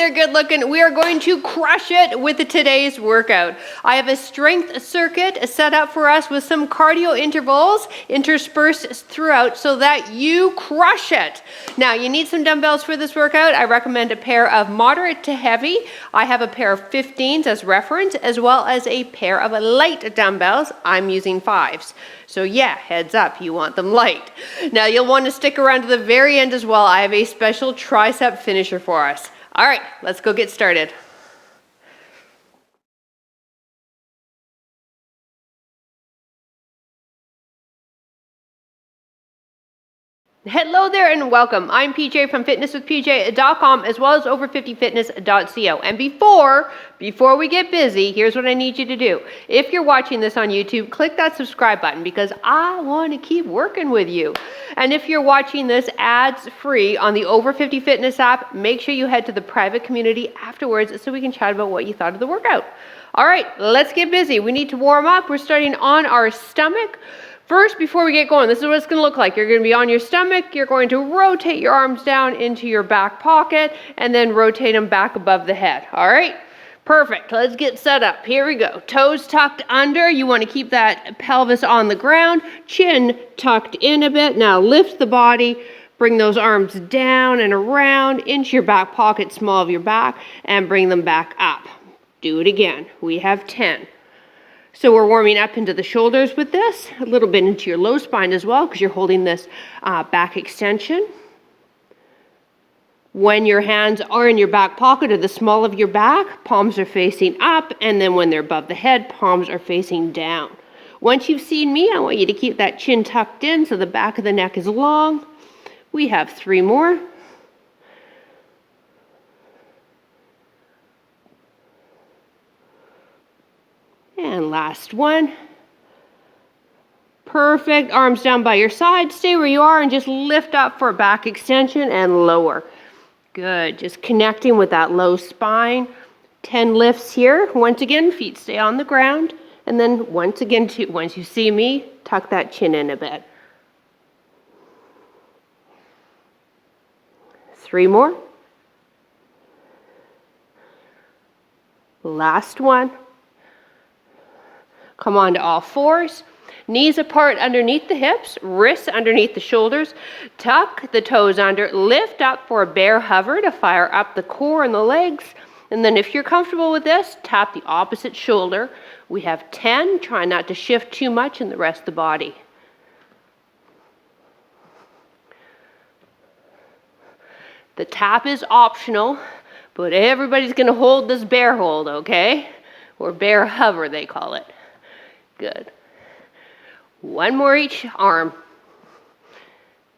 there, good looking. We are going to crush it with today's workout. I have a strength circuit set up for us with some cardio intervals interspersed throughout so that you crush it. Now, you need some dumbbells for this workout. I recommend a pair of moderate to heavy. I have a pair of 15s as reference, as well as a pair of light dumbbells. I'm using 5s. So yeah, heads up, you want them light. Now you'll want to stick around to the very end as well. I have a special tricep finisher for us. All right, let's go get started. Hello there and welcome. I'm PJ from fitnesswithpj.com as well as over50fitness.co. And before we get busy, here's what I need you to do. If you're watching this on YouTube, click that subscribe button because I want to keep working with you. And if you're watching this ads free on the Over50 Fitness app, make sure you head to the private community afterwards so we can chat about what you thought of the workout. All right, let's get busy. We need to warm up. We're starting on our stomach. First, before we get going, this is what it's going to look like. You're going to be on your stomach. You're going to rotate your arms down into your back pocket and then rotate them back above the head. All right? Perfect. Let's get set up. Here we go. Toes tucked under. You want to keep that pelvis on the ground. Chin tucked in a bit. Now lift the body. Bring those arms down and around into your back pocket, small of your back, and bring them back up. Do it again. We have 10. So we're warming up into the shoulders with this, a little bit into your low spine as well because you're holding this back extension. When your hands are in your back pocket or the small of your back, palms are facing up, and then when they're above the head, palms are facing down. Once you've seen me, I want you to keep that chin tucked in so the back of the neck is long. We have 3 more. And last one. Perfect. Arms down by your side. Stay where you are and just lift up for a back extension and lower. Good. Just connecting with that low spine. 10 lifts here. Once again, feet stay on the ground. And then once again, once you see me, tuck that chin in a bit. 3 more. Last one. Come on to all fours, knees apart underneath the hips, wrists underneath the shoulders, tuck the toes under, lift up for a bear hover to fire up the core and the legs. And then if you're comfortable with this, tap the opposite shoulder. We have 10, try not to shift too much in the rest of the body. The tap is optional, but everybody's gonna hold this bear hold, okay? Or bear hover, they call it. Good. 1 more each arm.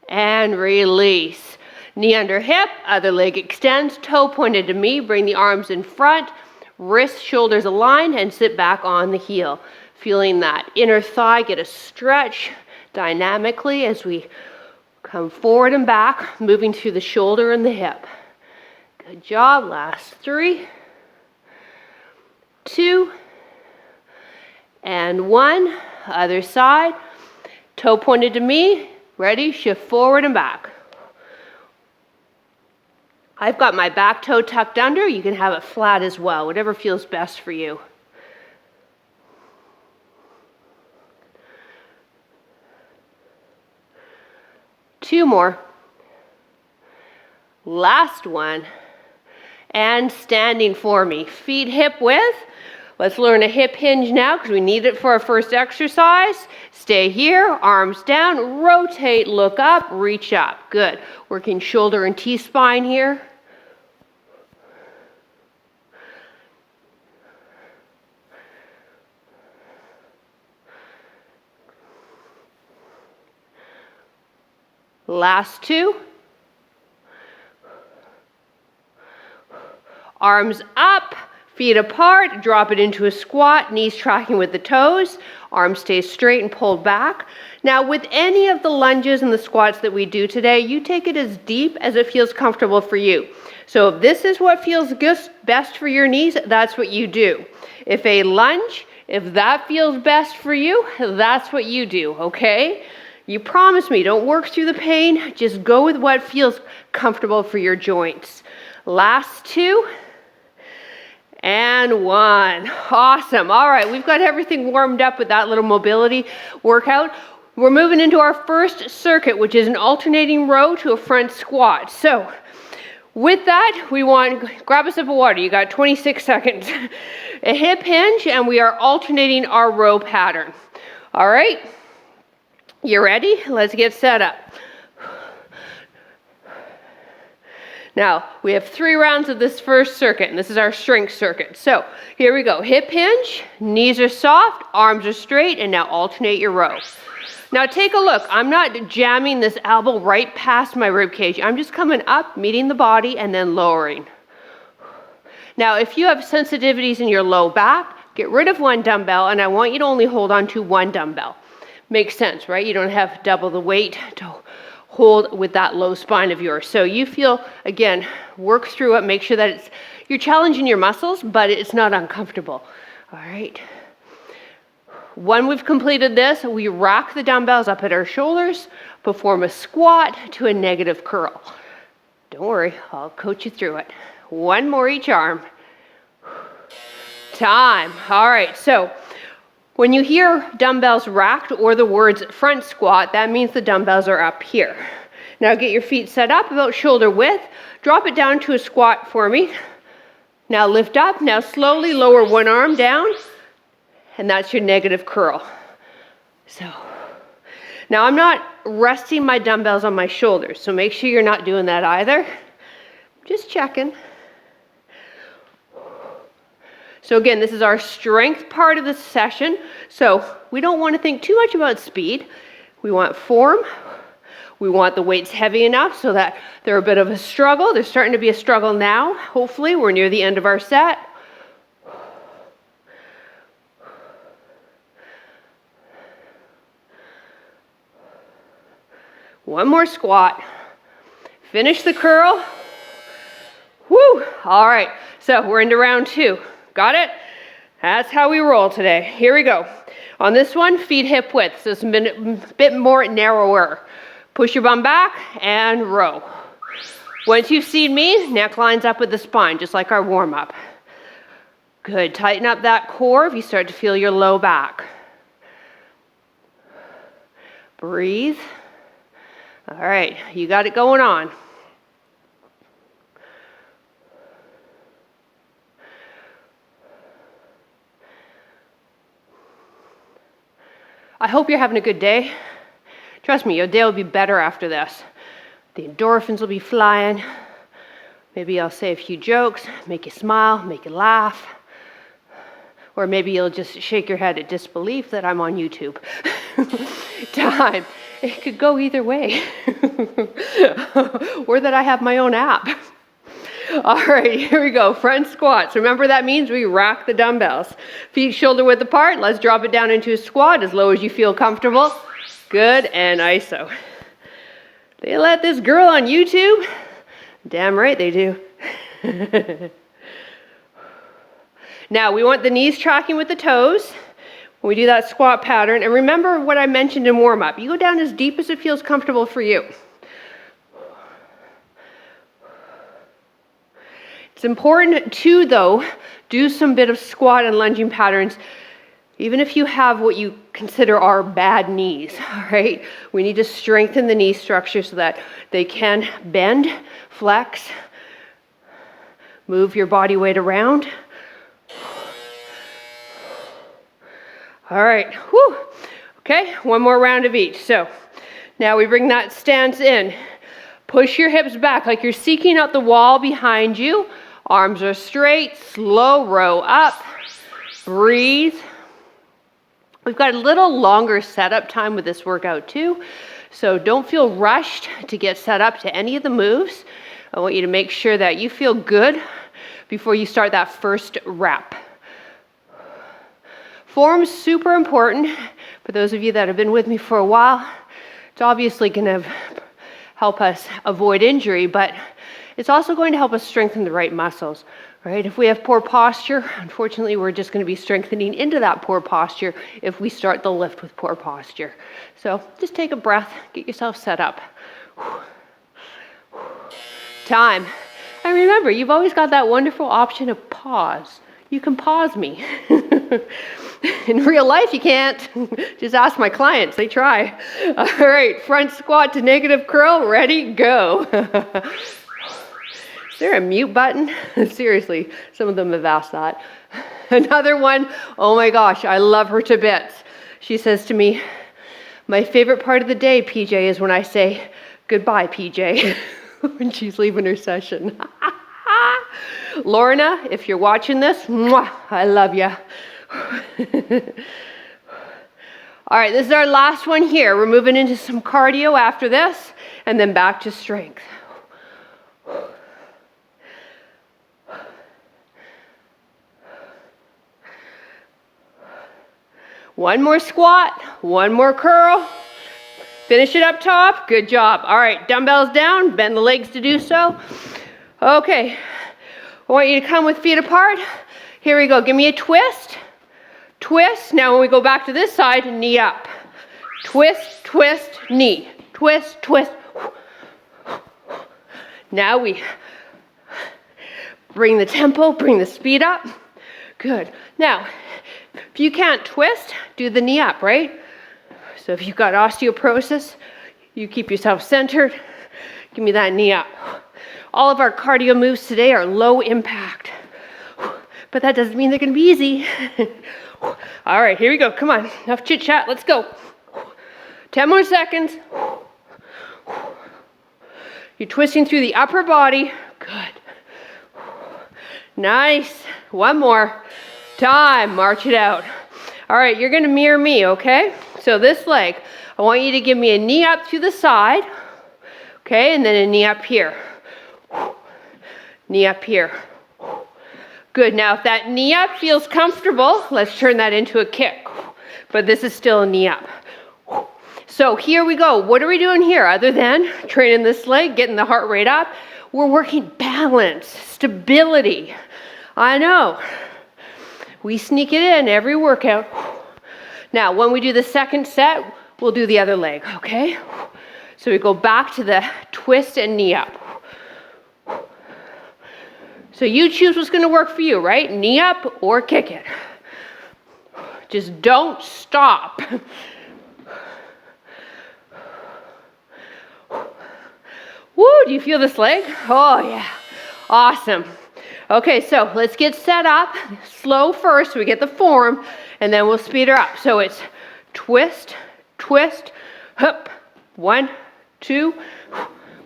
And release. Knee under hip, other leg extends, toe pointed to me, bring the arms in front, wrists, shoulders aligned, and sit back on the heel. Feeling that inner thigh get a stretch dynamically as we come forward and back, moving through the shoulder and the hip. Good job. Last 3, 2, and 1, other side, toe pointed to me, ready, shift forward and back. I've got my back toe tucked under, you can have it flat as well, whatever feels best for you. Two more. Last one, and standing for me, feet hip width. Let's learn a hip hinge now because we need it for our first exercise. Stay here, arms down, rotate, look up, reach up. Good. Working shoulder and T-spine here. Last 2. Arms up. Feet apart, drop it into a squat, knees tracking with the toes, arms stay straight and pulled back. Now with any of the lunges and the squats that we do today, you take it as deep as it feels comfortable for you. So if this is what feels best for your knees, that's what you do. If a lunge, if that feels best for you, that's what you do, okay? You promise me, don't work through the pain, just go with what feels comfortable for your joints. Last 2. And 1. Awesome. All right, we've got everything warmed up with that little mobility workout. We're moving into our first circuit, which is an alternating row to a front squat. So with that, we want, grab a sip of water. You got 26 seconds. A hip hinge, and we are alternating our row pattern. All right, you ready? Let's get set up. Now, we have 3 rounds of this first circuit, and this is our strength circuit. So here we go. Hip hinge, knees are soft, arms are straight, and now alternate your row. Now take a look. I'm not jamming this elbow right past my rib cage. I'm just coming up, meeting the body, and then lowering. Now, if you have sensitivities in your low back, get rid of 1 dumbbell, and I want you to only hold on to 1 dumbbell. Makes sense, right? You don't have double the weight to hold with that low spine of yours. So you feel, again, work through it, make sure that you're challenging your muscles, but it's not uncomfortable. All right. When we've completed this, we rack the dumbbells up at our shoulders, perform a squat to a negative curl. Don't worry, I'll coach you through it. 1 more each arm. Time. All right, so when you hear dumbbells racked or the words front squat, that means the dumbbells are up here. Now get your feet set up about shoulder width. Drop it down to a squat for me. Now lift up. Now slowly lower 1 arm down. And that's your negative curl. So now I'm not resting my dumbbells on my shoulders, so make sure you're not doing that either. Just checking. So again, this is our strength part of the session. So we don't want to think too much about speed. We want form. We want the weights heavy enough so that they're a bit of a struggle. There's starting to be a struggle now. Hopefully, we're near the end of our set. One more squat. Finish the curl. Woo! All right, so we're into round 2. Got it? That's how we roll today. Here we go. On this one, feet hip width, so it's a bit more narrower. Push your bum back and row. Once you've seen me, neck lines up with the spine, just like our warm-up. Good. Tighten up that core if you start to feel your low back. Breathe. All right, you got it going on. I hope you're having a good day. Trust me, your day will be better after this. The endorphins will be flying. Maybe I'll say a few jokes, make you smile, make you laugh. Or maybe you'll just shake your head at disbelief that I'm on YouTube. Time. It could go either way. Or that I have my own app. All right, here we go. Front squats. Remember that means we rack the dumbbells. Feet shoulder width apart. Let's drop it down into a squat as low as you feel comfortable. Good, and ISO. They let this girl on YouTube? Damn right they do. Now, we want the knees tracking with the toes when we do that squat pattern. And remember what I mentioned in warm-up. You go down as deep as it feels comfortable for you. It's important to, though, do some bit of squat and lunging patterns, even if you have what you consider are bad knees, all right? We need to strengthen the knee structure so that they can bend, flex, move your body weight around. All right, whew. Okay, one more round of each. So now we bring that stance in. Push your hips back like you're seeking out the wall behind you. Arms are straight, slow row up. Breathe. We've got a little longer setup time with this workout too, so don't feel rushed to get set up to any of the moves. I want you to make sure that you feel good before you start that first rep. Form's super important. For those of you that have been with me for a while, it's obviously going to help us avoid injury, but it's also going to help us strengthen the right muscles, right? If we have poor posture, unfortunately, we're just going to be strengthening into that poor posture if we start the lift with poor posture. So just take a breath, get yourself set up. Time. And remember, you've always got that wonderful option of pause. You can pause me. In real life, you can't. Just ask my clients. They try. All right, front squat to negative curl. Ready, go. Is there a mute button? Seriously, some of them have asked that. Another one, oh my gosh, I love her to bits. She says to me, my favorite part of the day, PJ, is when I say, goodbye, PJ, when she's leaving her session. Lorna, if you're watching this, mwah, I love you. All right, this is our last one here. We're moving into some cardio after this, and then back to strength. One more squat, one more curl. Finish it up top. Good job. All right, dumbbells down, bend the legs to do so. Okay, I want you to come with feet apart. Here we go. Give me a twist. Twist. Now when we go back to this side, knee up. Twist, twist, knee. Twist, twist. Now we bring the tempo, bring the speed up. Good. Now, if you can't twist, do the knee up, right? So if you've got osteoporosis, you keep yourself centered. Give me that knee up. All of our cardio moves today are low impact. But that doesn't mean they're going to be easy. All right, here we go. Come on. Enough chit chat. Let's go. 10 more seconds. You're twisting through the upper body. Good. Nice. One more. Time. March it out. All right, you're going to mirror me, okay? So this leg, I want you to give me a knee up to the side, okay? And then a knee up here. Knee up here. Good. Now, if that knee up feels comfortable, let's turn that into a kick. But this is still a knee up. So here we go. What are we doing here other than training this leg, getting the heart rate up? We're working balance, stability. I know. We sneak it in every workout. Now, when we do the second set, we'll do the other leg, okay? So we go back to the twist and knee up. So you choose what's going to work for you, right? Knee up or kick it. Just don't stop. Woo, do you feel this leg? Oh, yeah. Awesome. Okay, so let's get set up. Slow first so we get the form, and then we'll speed her up. So it's twist, twist, hup. 1, 2.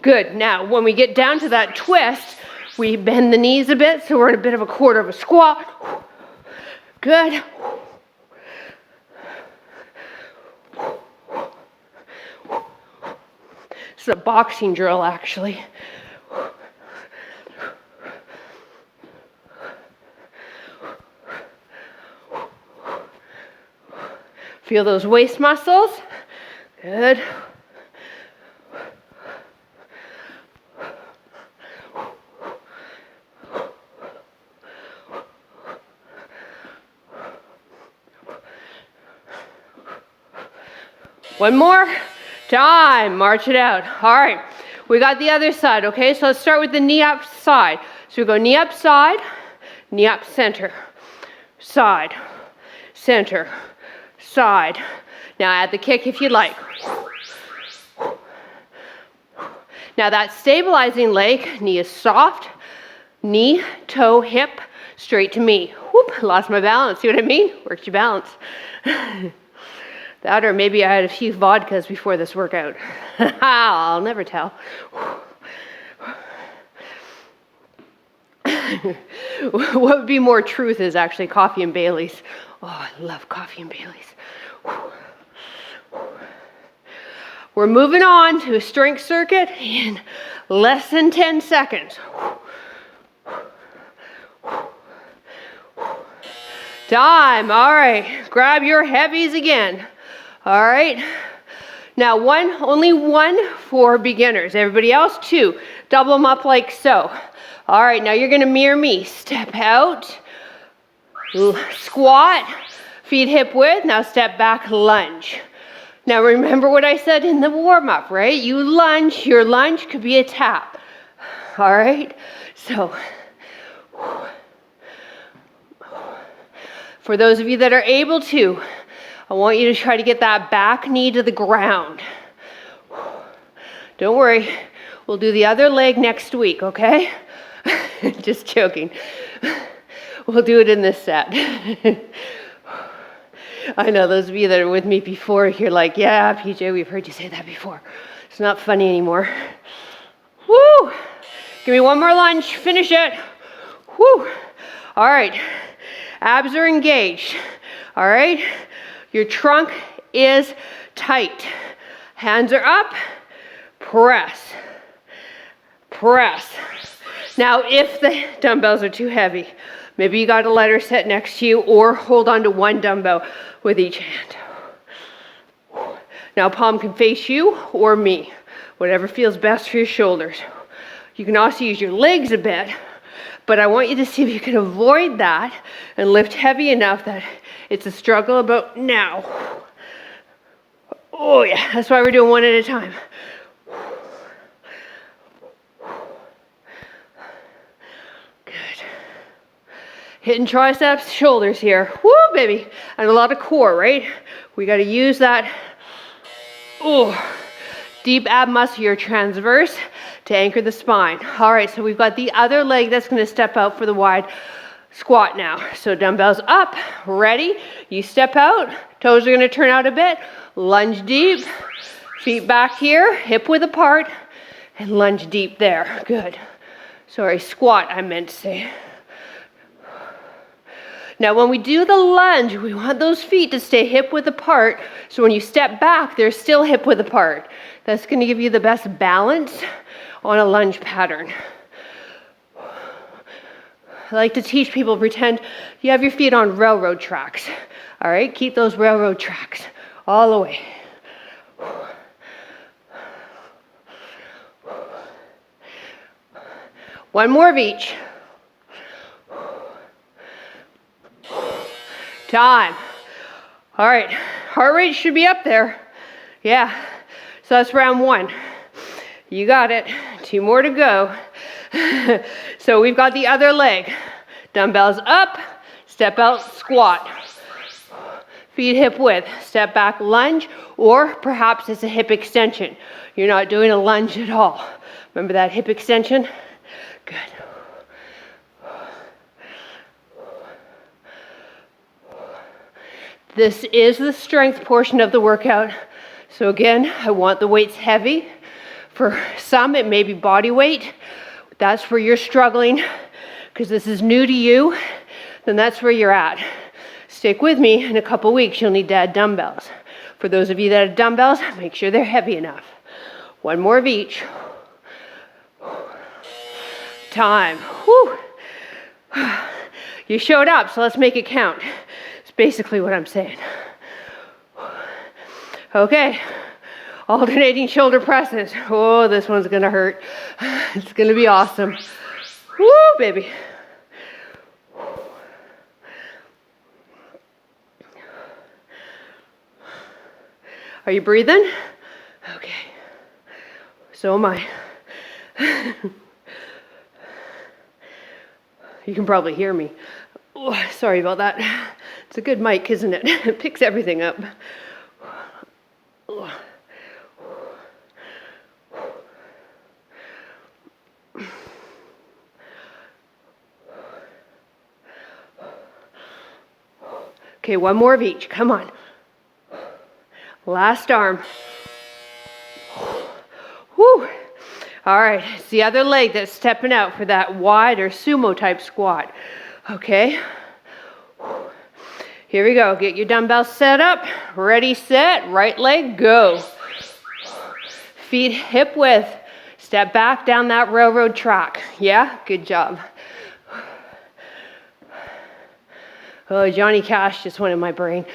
Good. Now, when we get down to that twist, we bend the knees a bit, so we're in a bit of a quarter of a squat. Good. This is a boxing drill, actually. Feel those waist muscles. Good. One more. Time. March it out. All right. We got the other side, okay? So let's start with the knee up side. So we go knee up side, knee up center, side, center, side. Now add the kick if you like. Now that stabilizing leg, knee is soft, knee, toe, hip, straight to me. Whoop, lost my balance. See what I mean? Worked your balance. That or maybe I had a few vodkas before this workout. I'll never tell. What would be more truth is actually coffee and Baileys. Oh, I love coffee and Baileys. We're moving on to a strength circuit in less than 10 seconds. Time. All right. Grab your heavies again. All right. Now only one for beginners. Everybody else, 2. Double them up like so. All right. Now you're going to mirror me. Step out. Squat. Feet hip width. Now step back. Lunge. Now remember what I said in the warm-up, right? You lunge. Your lunge could be a tap. all right? So, for those of you that are able to, I want you to try to get that back knee to the ground. Don't worry, we'll do the other leg next week, okay? Just joking. We'll do it in this set. I know those of you that are with me before, you're like, yeah, PJ, we've heard you say that before. It's not funny anymore. Woo! Give me one more lunge, finish it. Woo! All right, abs are engaged. All right, your trunk is tight. Hands are up, press, press. Now, if the dumbbells are too heavy, maybe you got a lighter set next to you, or hold on to one dumbbell with each hand. Now, palm can face you or me, whatever feels best for your shoulders. You can also use your legs a bit, but I want you to see if you can avoid that and lift heavy enough that it's a struggle about now. Oh yeah, that's why we're doing one at a time. Good. Hitting triceps, shoulders here. Woo, baby. And a lot of core, right? We got to use that deep ab muscle here, transverse, to anchor the spine. All right, so we've got the other leg that's going to step out for the wide squat now. So dumbbells up, ready. You step out, toes are going to turn out a bit. Lunge deep, feet back here, hip width apart, and lunge deep there. Good. Sorry, squat I meant to say. Now when we do the lunge, we want those feet to stay hip width apart, so when you step back, they're still hip width apart. That's going to give you the best balance on a lunge pattern. I like to teach people, pretend you have your feet on railroad tracks. All right, keep those railroad tracks all the way. One more of each. Time. All right, heart rate should be up there. Yeah, so that's round one. You got it. 2 more to go. So we've got the other leg. Dumbbells up, step out, squat. Feet hip width, step back, lunge, or perhaps it's a hip extension. You're not doing a lunge at all. Remember that hip extension? Good. This is the strength portion of the workout. So again, I want the weights heavy. For some, it may be body weight. That's where you're struggling because this is new to you. Then that's where you're at. Stick with me. In a couple weeks, you'll need to add dumbbells. For those of you that have dumbbells, make sure they're heavy enough. 1 more of each. Time. Whew. You showed up, so let's make it count. It's basically what I'm saying. Okay. Alternating shoulder presses. Oh, this one's gonna hurt. It's gonna be awesome. Woo, baby. Are you breathing? Okay. So am I. You can probably hear me. Oh, sorry about that. It's a good mic, isn't it? It picks everything up. Okay, 1 more of each. Come on. Last arm. Whew. All right, it's the other leg that's stepping out for that wide or sumo type squat. Okay. Here we go. Get your dumbbells set up. Ready, set. Right leg, go. Feet hip width. Step back down that railroad track. Yeah? Good job. Oh, Johnny Cash just went in my brain.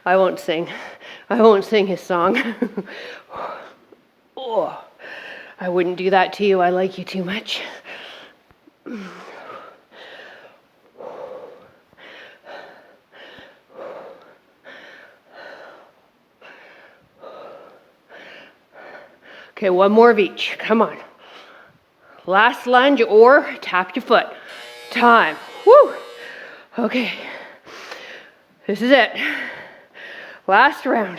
I won't sing. I won't sing his song. Oh, I wouldn't do that to you. I like you too much. Okay, one more of each. Come on. Last lunge or tap your foot. Time. Woo! Okay. This is it. Last round.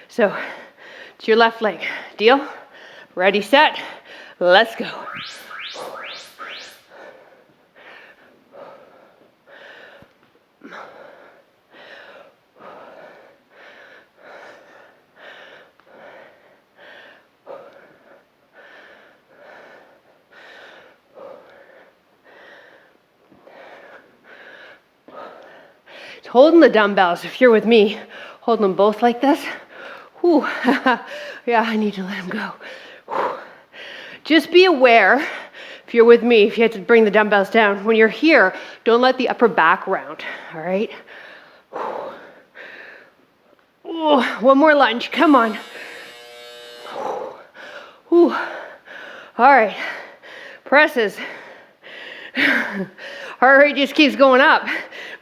So, it's your left leg. Deal? Ready, set, let's go. Holding the dumbbells, if you're with me, holding them both like this. Whew. Yeah, I need to let them go. Whew. Just be aware, if you're with me, if you have to bring the dumbbells down, when you're here, don't let the upper back round, all right? Ooh, one more lunge, come on. Ooh. All right, presses. Heart rate just keeps going up.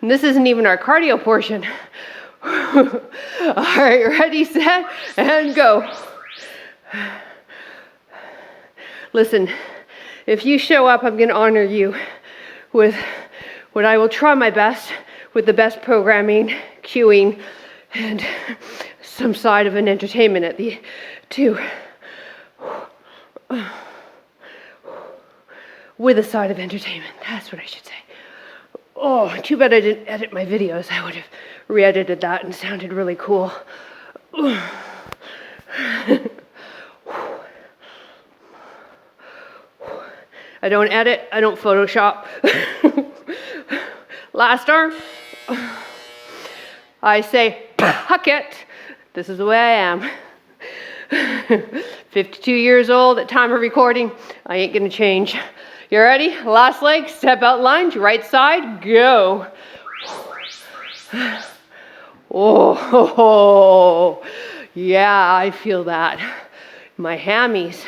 And this isn't even our cardio portion. All right, ready, set, and go. Listen, if you show up, I'm going to honor you with what I will try my best with the best programming, cueing, and some side of an entertainment at the two. With a side of entertainment, that's what I should say. Oh, too bad I didn't edit my videos. I would have re-edited that and sounded really cool. I don't edit, I don't Photoshop. Last arm. I say, huck it. This is the way I am. 52 years old at time of recording. I ain't gonna change. You ready? Last leg, step out lunge, right side, go. Oh, yeah, I feel that. My hammies.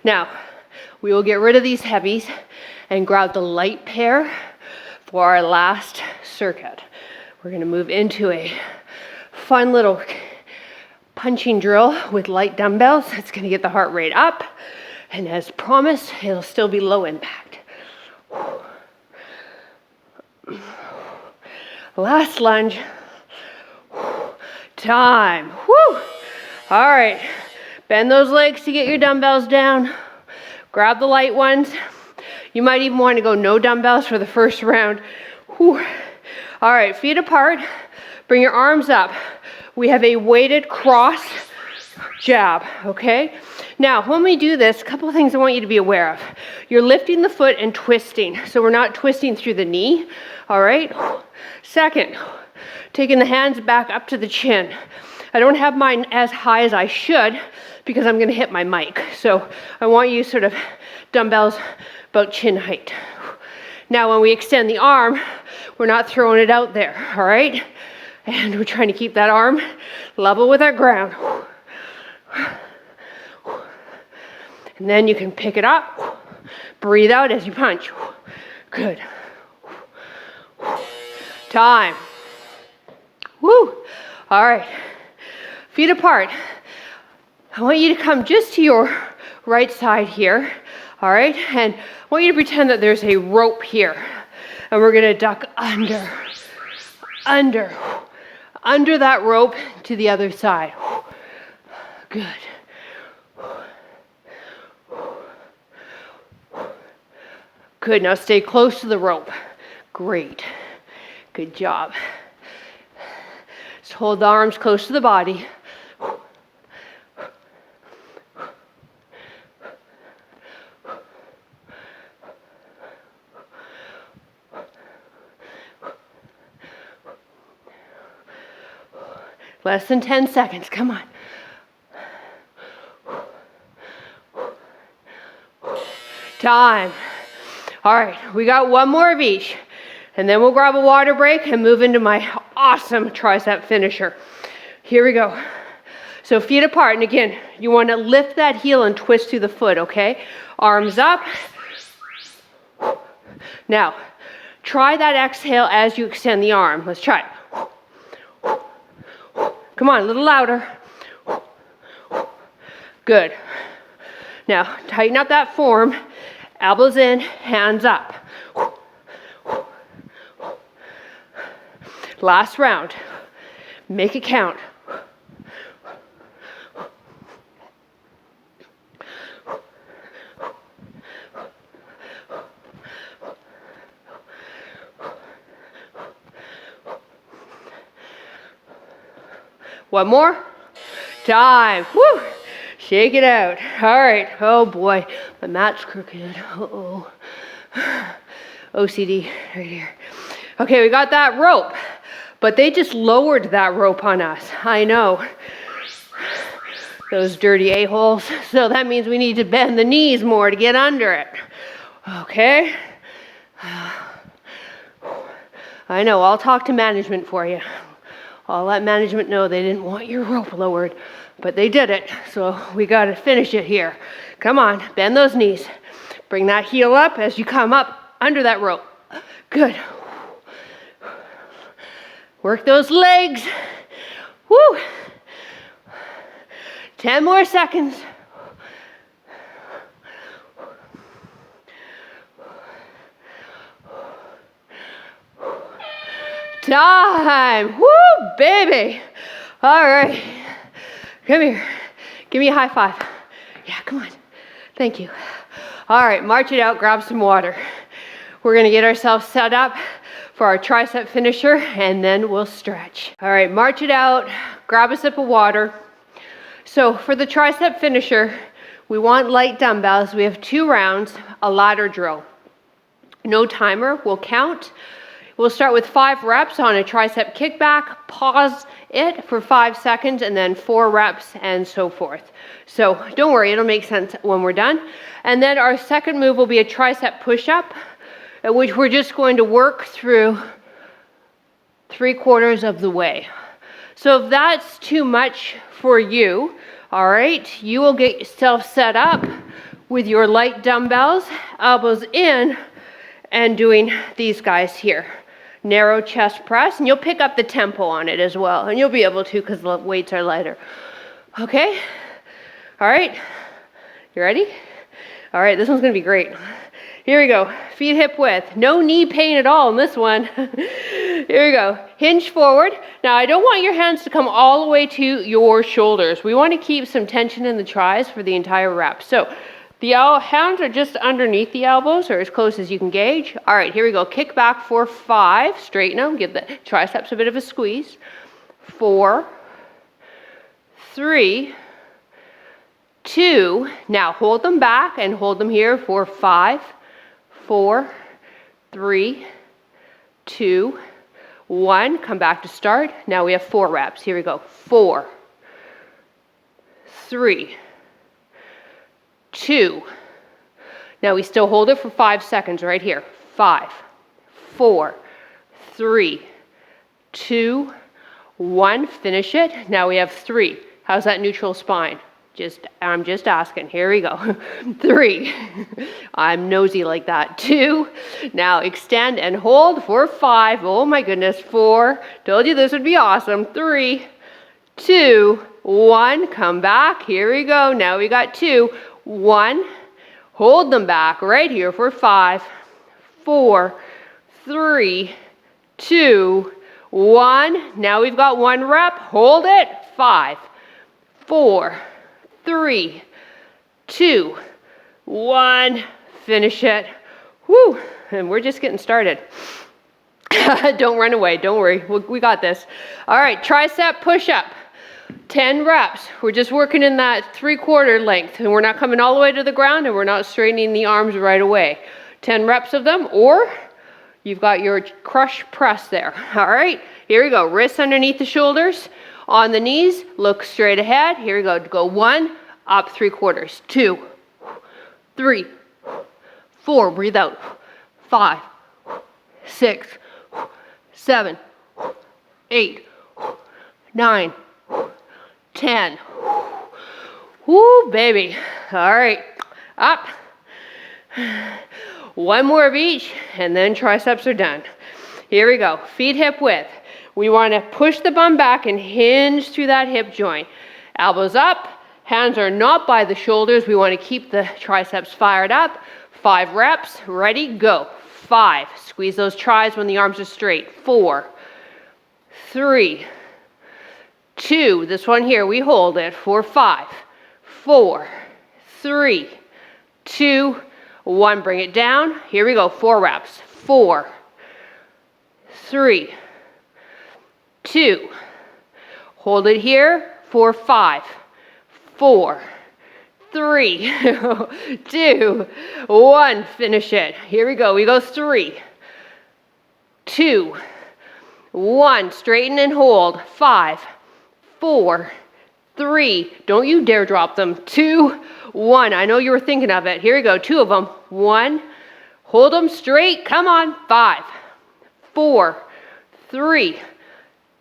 Now, we will get rid of these heavies and grab the light pair for our last circuit. We're gonna move into a fun little punching drill with light dumbbells. It's going to get the heart rate up, and as promised, it'll still be low impact. Last lunge. Time. Woo! All right, bend those legs to get your dumbbells down. Grab the light ones. You might even want to go no dumbbells for the first round. Whew. All right, feet apart. Bring your arms up. We have a weighted cross jab, okay? Now, when we do this, a couple of things I want you to be aware of. You're lifting the foot and twisting, so we're not twisting through the knee, all right? Second, taking the hands back up to the chin. I don't have mine as high as I should because I'm gonna hit my mic. So I want you sort of dumbbells about chin height. Now, when we extend the arm, we're not throwing it out there, all right? And we're trying to keep that arm level with our ground. And then you can pick it up, breathe out as you punch. Good. Time. Woo. All right. Feet apart. I want you to come just to your right side here. All right. And I want you to pretend that there's a rope here. And we're going to duck under that rope to the other side. Good. Good, now stay close to the rope. Great. Good job. Just hold the arms close to the body. Less than 10 seconds, come on. Time. All right, we got one more of each. And then we'll grab a water break and move into my awesome tricep finisher. Here we go. So feet apart, and again, you want to lift that heel and twist through the foot, okay? Arms up. Now, Try that exhale as you extend the arm. Let's try it. Come on, a little louder. Good. Now, tighten up that form. Elbows in, hands up. Last round. Make it count. One more. Time. Woo! Shake it out. All right. Oh boy, my mat's crooked. Uh-oh. OCD right here. Okay, we got that rope, but they just lowered that rope on us. I know. Those dirty a-holes. So that means we need to bend the knees more to get under it. Okay. I know. I'll talk to management for you. I'll let management know they didn't want your rope lowered, but they did it, so we got to finish it here. Come on, bend those knees. Bring that heel up as you come up under that rope. Good. Work those legs. Woo! 10 more seconds. Time. Woo, baby. All right. Come here. Give me a high five. Yeah, come on. Thank you. All right, march it out. Grab some water. We're going to get ourselves set up for our tricep finisher, and then we'll stretch. All right, march it out. Grab a sip of water. So for the tricep finisher, we want light dumbbells. We have 2 rounds, a ladder drill. No timer. We'll count. We'll start with 5 reps on a tricep kickback, pause it for 5 seconds, and then 4 reps, and so forth. So don't worry, it'll make sense when we're done. And then our second move will be a tricep push-up, which we're just going to work through 3/4 of the way. So if that's too much for you, all right, you will get yourself set up with your light dumbbells, elbows in, and doing these guys here. Narrow chest press, and you'll pick up the tempo on it as well, and you'll be able to because the weights are lighter. Okay? All right? You ready? All right, this one's going to be great. Here we go. Feet hip width. No knee pain at all in this one. Here we go. Hinge forward. Now, I don't want your hands to come all the way to your shoulders. We want to keep some tension in the triceps for the entire rep. So the hands are just underneath the elbows, or as close as you can gauge. All right, here we go. Kick back for 5. Straighten them. Give the triceps a bit of a squeeze. 4, 3, 2. Now hold them back and hold them here for 5, 4, 3, 2, 1. Come back to start. Now we have 4 reps. Here we go. 4, 3, 2. Now we still hold it for 5 seconds right here. 5, 4, 3, 2, 1. Finish it. Now we have 3. How's that neutral spine? I'm just asking. Here we go. 3. I'm nosy like that. 2. Now extend and hold for 5. Oh my goodness. 4. Told you this would be awesome. 3, 2, 1. Come back. Here we go. Now we got 2. 1. Hold them back right here for 5, 4, 3, 2, 1. Now we've got 1 rep. Hold it. 5, 4, 3, 2, 1. Finish it. Woo! And we're just getting started. Don't run away. Don't worry. We got this. All right. Tricep push-up. 10 reps. We're just working in that 3/4 length, and we're not coming all the way to the ground, and we're not straightening the arms right away. 10 reps of them, or you've got your crush press there. All right. Here we go. Wrists underneath the shoulders. On the knees, look straight ahead. Here we go. Go 1, up 3/4. 2, 3, 4. Breathe out. 5, 6, 7, 8, 9, 10. Woo, baby. All right. Up. One more of each, and then triceps are done. Here we go. Feet hip width. We want to push the bum back and hinge through that hip joint. Elbows up. Hands are not by the shoulders. We want to keep the triceps fired up. 5 reps. Ready? Go. 5. Squeeze those tris when the arms are straight. 4, 3, 2. This one here, we hold it for 5, 4, 3, 2, 1. Bring it down. Here we go. 4 reps. 4, 3, 2. Hold it here for 5, 4, 3, 2, 1. Finish it. Here we go. We go 3, 2, 1. Straighten and hold. 5, 4, 3. Don't you dare drop them. 2, 1. I know you were thinking of it. Here we go. 2 of them. 1. Hold them straight. Come on. 5, 4, 3,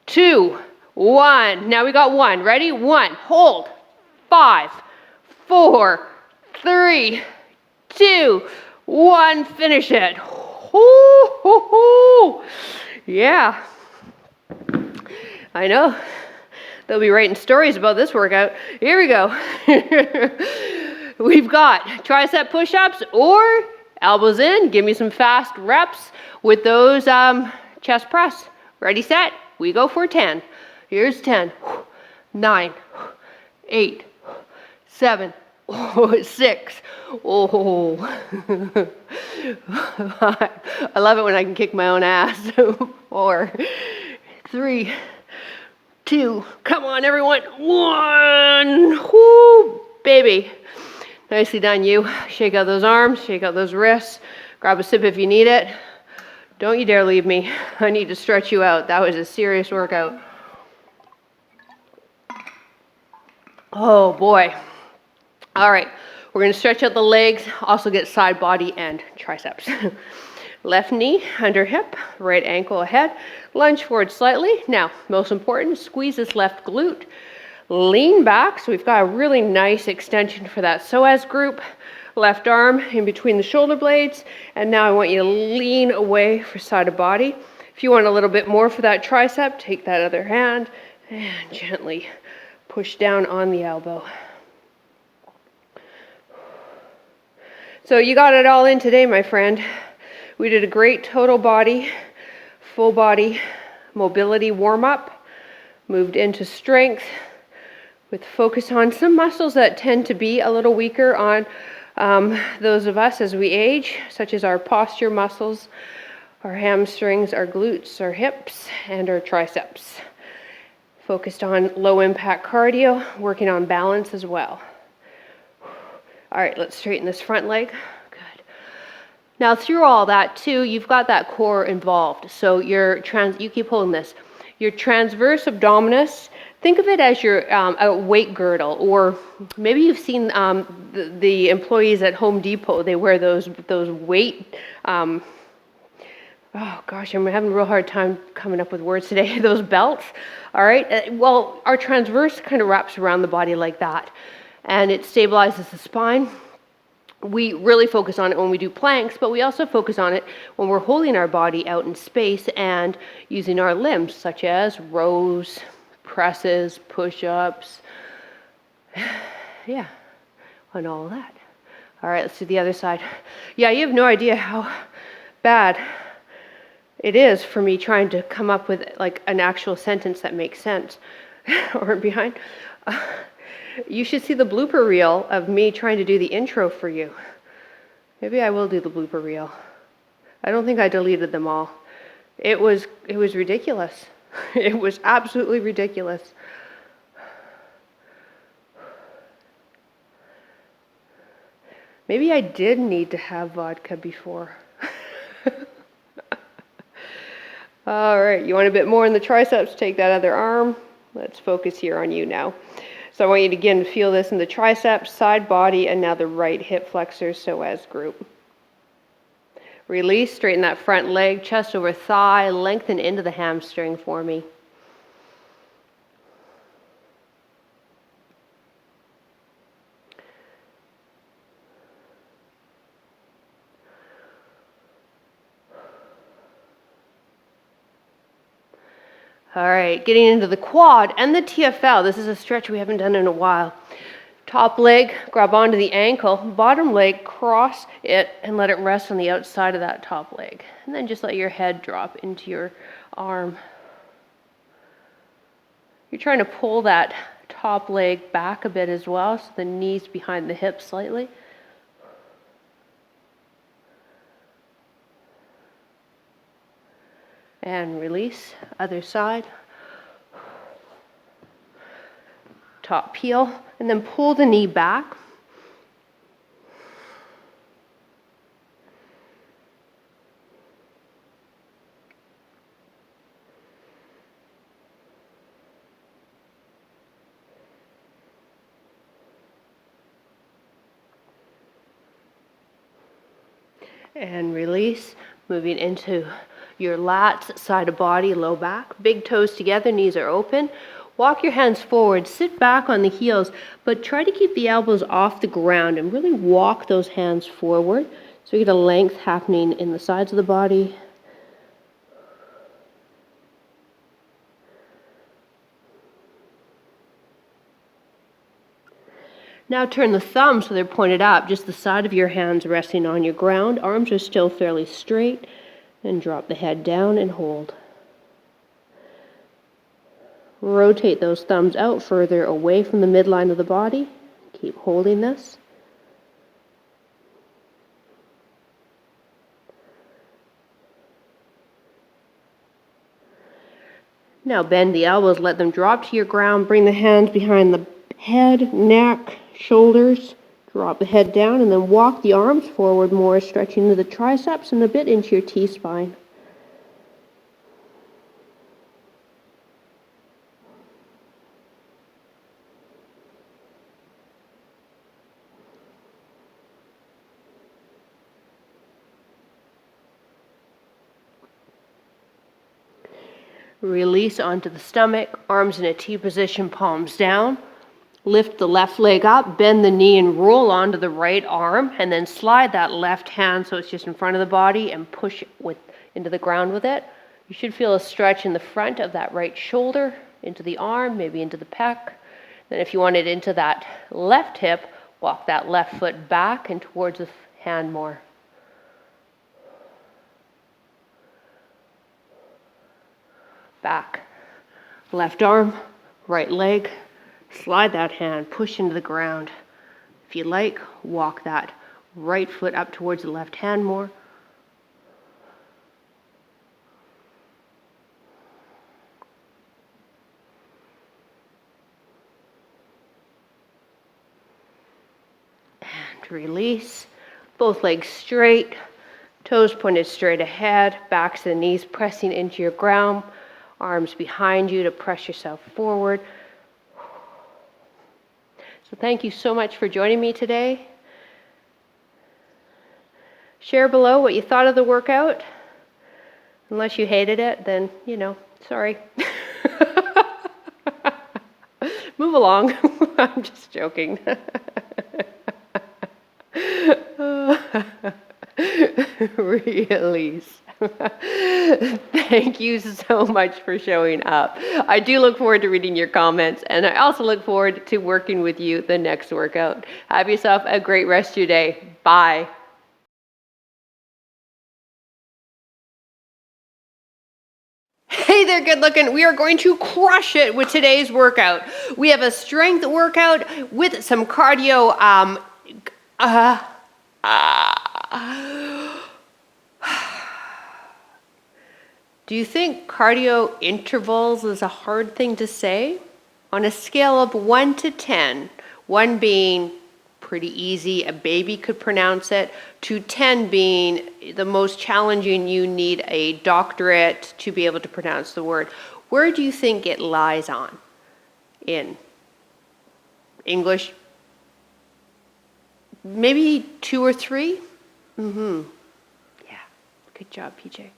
2, 1. Now we got 1. Ready? 1. Hold. 5, 4, 3, 2, 1. Finish it. Hoo. Yeah. I know. They'll be writing stories about this workout. Here we go. We've got tricep push-ups or elbows in. Give me some fast reps with those chest press. Ready, set. We go for 10. Here's 10, 9, 8, 7, 6. Oh. 5. I love it when I can kick my own ass. 4, 3, 2. Come on, everyone. 1. Whoo, baby. Nicely done, you. Shake out those arms, shake out those wrists. Grab a sip if you need it. Don't you dare leave me. I need to stretch you out. That was a serious workout. Oh, boy. All right. We're going to stretch out the legs, also get side body and triceps. Left knee under hip, right ankle ahead. Lunge forward slightly. Now, most important, squeeze this left glute. Lean back, so we've got a really nice extension for that psoas group. Left arm in between the shoulder blades. And now I want you to lean away for side of body. If you want a little bit more for that tricep, take that other hand and gently push down on the elbow. So you got it all in today, my friend. We did a great total body, full body mobility warm-up. Moved into strength with focus on some muscles that tend to be a little weaker on those of us as we age, such as our posture muscles, our hamstrings, our glutes, our hips, and our triceps. Focused on low impact cardio, working on balance as well. All right, let's straighten this front leg. Good. Now through all that too, you've got that core involved. So you keep holding this. Your transverse abdominis, think of it as your a weight girdle, or maybe you've seen the employees at Home Depot. They wear those weight. Oh gosh, I'm having a real hard time coming up with words today. Those belts. All right. Well, our transverse kind of wraps around the body like that, and it stabilizes the spine. We really focus on it when we do planks, but we also focus on it when we're holding our body out in space and using our limbs, such as rows, presses, push-ups, yeah, and all of that. All right, let's do the other side. Yeah, you have no idea how bad it is for me trying to come up with like an actual sentence that makes sense or behind. You should see the blooper reel of me trying to do the intro for you. Maybe I will do the blooper reel. I don't think I deleted them all. It was ridiculous. It was absolutely ridiculous. Maybe I did need to have vodka before. All right, you want a bit more in the triceps? Take that other arm. Let's focus here on you now. So I want you to again feel this in the triceps, side body, and now the right hip flexor psoas group. Release, straighten that front leg, chest over thigh, lengthen into the hamstring for me. All right, getting into the quad and the TFL. This is a stretch we haven't done in a while. Top leg, grab onto the ankle. Bottom leg, cross it and let it rest on the outside of that top leg. And then just let your head drop into your arm. You're trying to pull that top leg back a bit as well, so the knees behind the hips slightly. And release, other side. Top heel, and then pull the knee back. And release, moving into your lats, side of body, low back. Big toes together, knees are open. Walk your hands forward, sit back on the heels, but try to keep the elbows off the ground and really walk those hands forward so you get a length happening in the sides of the body. Now turn the thumbs so they're pointed up, just the side of your hands resting on your ground. Arms are still fairly straight. And drop the head down and hold. Rotate those thumbs out further away from the midline of the body. Keep holding this. Now bend the elbows, let them drop to your ground. Bring the hands behind the head, neck, shoulders. Drop the head down and then walk the arms forward more, stretching into the triceps and a bit into your T-spine. Release onto the stomach, arms in a T position, palms down. Lift the left leg up, bend the knee and roll onto the right arm, and then slide that left hand so it's just in front of the body and push it into the ground with it. You should feel a stretch in the front of that right shoulder, into the arm, maybe into the pec. Then if you want it into that left hip, walk that left foot back and towards the hand more. Back. Left arm, right leg. Slide that hand, push into the ground. If you like, walk that right foot up towards the left hand more. And release. Both legs straight, toes pointed straight ahead, backs of the knees pressing into your ground, arms behind you to press yourself forward. So thank you so much for joining me today. Share below what you thought of the workout. Unless you hated it, then, sorry. Move along. I'm just joking. Release. Thank you so much for showing up. I do look forward to reading your comments, and I also look forward to working with you the next workout. Have yourself a great rest of your day. Bye. Hey there, good looking. We are going to crush it with today's workout. We have a strength workout with some cardio. Do you think cardio intervals is a hard thing to say? On a scale of 1 to 10, 1 being pretty easy, a baby could pronounce it, to 10 being the most challenging, you need a doctorate to be able to pronounce the word. Where do you think it lies on? In English? Maybe 2 or 3? Yeah, good job, PJ.